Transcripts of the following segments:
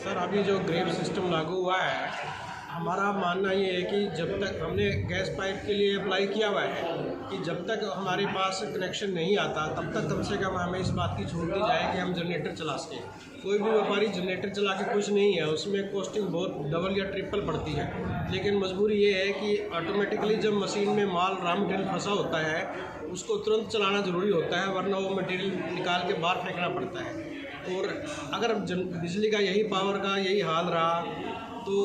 Sir अभी जो grave system लागू हुआ है, हमारा मानना ये है कि जब तक हमने गैस पाइप के लिए अप्लाई किया हुआ है कि जब तक हमारे पास कनेक्शन नहीं आता तब तक कम से कम हमें इस बात की छूट दी जाए कि हम जनरेटर चला सकें। कोई भी व्यापारी जनरेटर चला के खुश नहीं है, उसमें कॉस्टिंग बहुत डबल या ट्रिपल पड़ती है। लेकिन मजबूरी ये है कि ऑटोमेटिकली जब मशीन में माल रॉ मटेरियल फंसा होता है उसको तुरंत चलाना ज़रूरी होता है, वरना वो मटेरियल निकाल के बाहर फेंकना पड़ता है। और अगर बिजली का यही पावर का यही हाल रहा तो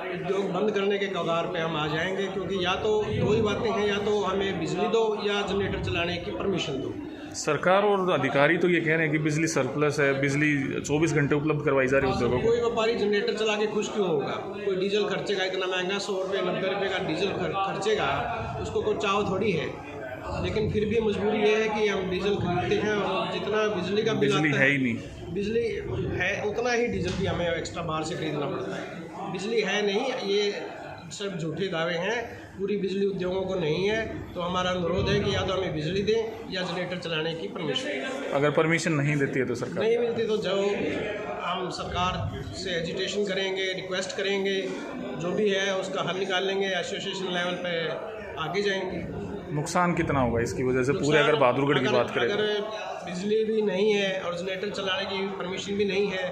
उद्योग बंद करने के कगार पे हम आ जाएंगे, क्योंकि या तो दो ही बातें हैं, या तो हमें बिजली दो या जनरेटर चलाने की परमिशन दो। सरकार और अधिकारी तो ये कह रहे हैं कि बिजली सरप्लस है, बिजली 24 घंटे उपलब्ध करवाई जा रही है उद्योगों को। कोई व्यापारी जनरेटर चला के खुश क्यों होगा? कोई डीजल खर्चेगा इतना महंगा, 100 रुपये 90 रुपये का डीजल खर्चेगा, उसको कोई चाव थोड़ी है। लेकिन फिर भी मजबूरी ये है कि हम डीजल खरीदते हैं और जितना बिजली का बिल आता है ही नहीं, बिजली है उतना ही डीजल भी हमें एक्स्ट्रा बाहर से खरीदना पड़ता है। बिजली है नहीं, ये सब झूठे दावे हैं, पूरी बिजली उद्योगों को नहीं है। तो हमारा अनुरोध है कि या तो हमें बिजली दें या जनरेटर चलाने की परमिशन। अगर परमिशन नहीं देती है तो सरकार नहीं मिलती तो जो हम सरकार से एजिटेशन करेंगे, रिक्वेस्ट करेंगे, जो भी है उसका हल निकाल लेंगे, एसोसिएशन लेवल पे आगे जाएंगे। नुकसान कितना होगा इसकी वजह से पूरे, अगर बहादुरगढ़ की बात करें? अगर बिजली भी नहीं है और जनरेटर चलाने की परमिशन भी नहीं है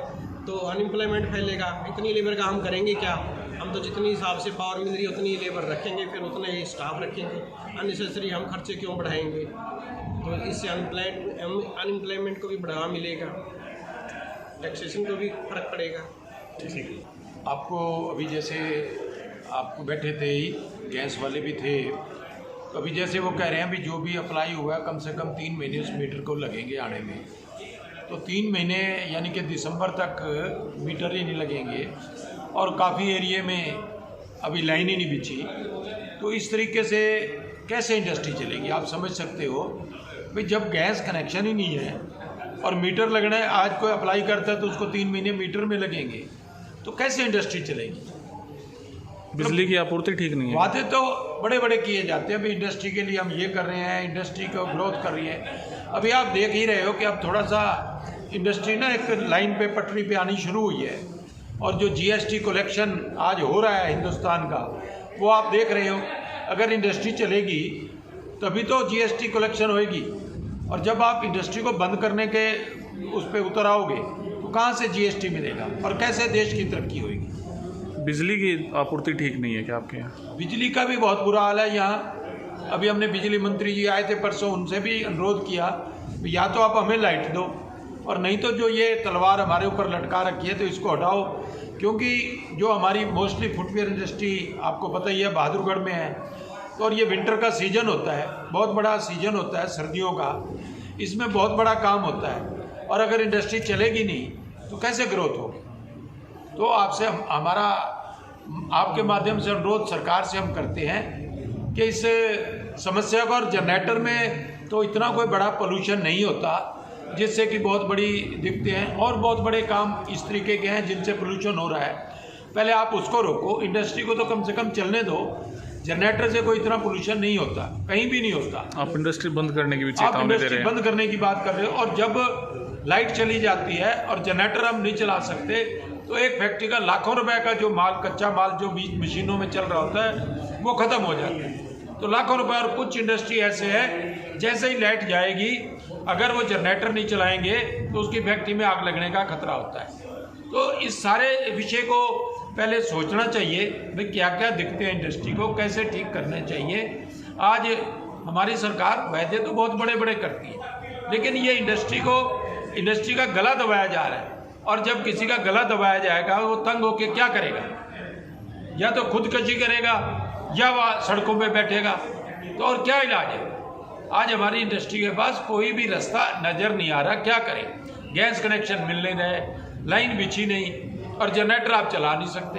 तो अनएम्प्लॉयमेंट फैलेगा। इतनी लेबर का हम करेंगे क्या? हम तो जितनी हिसाब से पावर मिल रही है उतनी ही लेबर रखेंगे, फिर उतना ही स्टाफ रखेंगे। अननेसेसरी हम खर्चे क्यों बढ़ाएंगे? तो इससे अनएम्प्लॉयमेंट को भी बढ़ावा मिलेगा, टैक्सेशन को भी फर्क पड़ेगा। ठीक, आपको अभी जैसे आप बैठे थे ही, गैस वाले भी थे, तो अभी जैसे वो कह रहे हैं भी जो भी अप्लाई हुआ है कम से कम 3 महीने उस मीटर को लगेंगे आने में। तो 3 महीने यानी कि दिसंबर तक मीटर ही नहीं लगेंगे और काफ़ी एरिए में अभी लाइन ही नहीं बिछी। तो इस तरीके से कैसे इंडस्ट्री चलेगी? आप समझ सकते हो भाई, जब गैस कनेक्शन ही नहीं है और मीटर लगना है, आज कोई अप्लाई करता है तो उसको 3 महीने मीटर में लगेंगे, तो कैसे इंडस्ट्री चलेगी? बिजली की आपूर्ति ठीक नहीं है। वादे तो बड़े बड़े किए जाते हैं, अभी इंडस्ट्री के लिए हम ये कर रहे हैं, इंडस्ट्री को ग्रोथ कर रही है। अभी आप देख ही रहे हो कि अब थोड़ा सा इंडस्ट्री ना एक लाइन पे पटरी पे आनी शुरू हुई है, और जो जीएसटी कलेक्शन आज हो रहा है हिंदुस्तान का, वो आप देख रहे हो। अगर इंडस्ट्री चलेगी तभी तो जीएसटी कलेक्शन होएगी, और जब आप इंडस्ट्री को बंद करने के उस पर उतर आओगे तो कहाँ से जीएसटी मिलेगा और कैसे देश की तरक्की होगी? बिजली की आपूर्ति ठीक नहीं है क्या आपके यहाँ? बिजली का भी बहुत बुरा हाल है यहाँ। अभी हमने बिजली मंत्री जी आए थे परसों, उनसे भी अनुरोध किया या तो आप हमें लाइट दो, और नहीं तो जो ये तलवार हमारे ऊपर लटका रखी है तो इसको हटाओ। क्योंकि जो हमारी मोस्टली फुटवेयर इंडस्ट्री आपको पता ही है बहादुरगढ़ में है, तो और ये विंटर का सीजन होता है, बहुत बड़ा सीजन होता है सर्दियों का, इसमें बहुत बड़ा काम होता है। और अगर इंडस्ट्री चलेगी नहीं तो कैसे ग्रोथ होगी? तो आपसे हमारा आपके माध्यम से अनुरोध सरकार से हम करते हैं कि इस समस्या को, और जनरेटर में तो इतना कोई बड़ा पोल्यूशन नहीं होता जिससे कि बहुत बड़ी दिक्कतें हैं, और बहुत बड़े काम इस तरीके के हैं जिनसे पोल्यूशन हो रहा है। पहले आप उसको रोको, इंडस्ट्री को तो कम से कम चलने दो। जनरेटर से कोई इतना पोल्यूशन नहीं होता, कहीं भी नहीं होता। आप इंडस्ट्री बंद करने की भी चेतावनी दे रहे हैं। बंद करने की बात कर रहे हो, और जब लाइट चली जाती है और जनरेटर हम नहीं चला सकते तो एक फैक्ट्री का लाखों रुपए का जो माल, कच्चा माल जो बीच मशीनों में चल रहा होता है वो ख़त्म हो जाता है। तो लाखों रुपए, और कुछ इंडस्ट्री ऐसे है जैसे ही लाइट जाएगी अगर वो जनरेटर नहीं चलाएंगे तो उसकी फैक्ट्री में आग लगने का खतरा होता है। तो इस सारे विषय को पहले सोचना चाहिए भाई क्या क्या दिक्कतें हैं इंडस्ट्री को, कैसे ठीक करने चाहिए। आज हमारी सरकार वायदे तो बहुत बड़े बड़े करती है, लेकिन ये इंडस्ट्री का गला दबाया जा रहा है, और जब किसी का गला दबाया जाएगा वो तंग होके क्या करेगा? या तो खुदकशी करेगा या वह सड़कों पे बैठेगा। तो और क्या इलाज है? आज हमारी इंडस्ट्री के पास कोई भी रास्ता नज़र नहीं आ रहा, क्या करें? गैस कनेक्शन मिल नहीं रहे, लाइन बिछी नहीं, और जनरेटर आप चला नहीं सकते।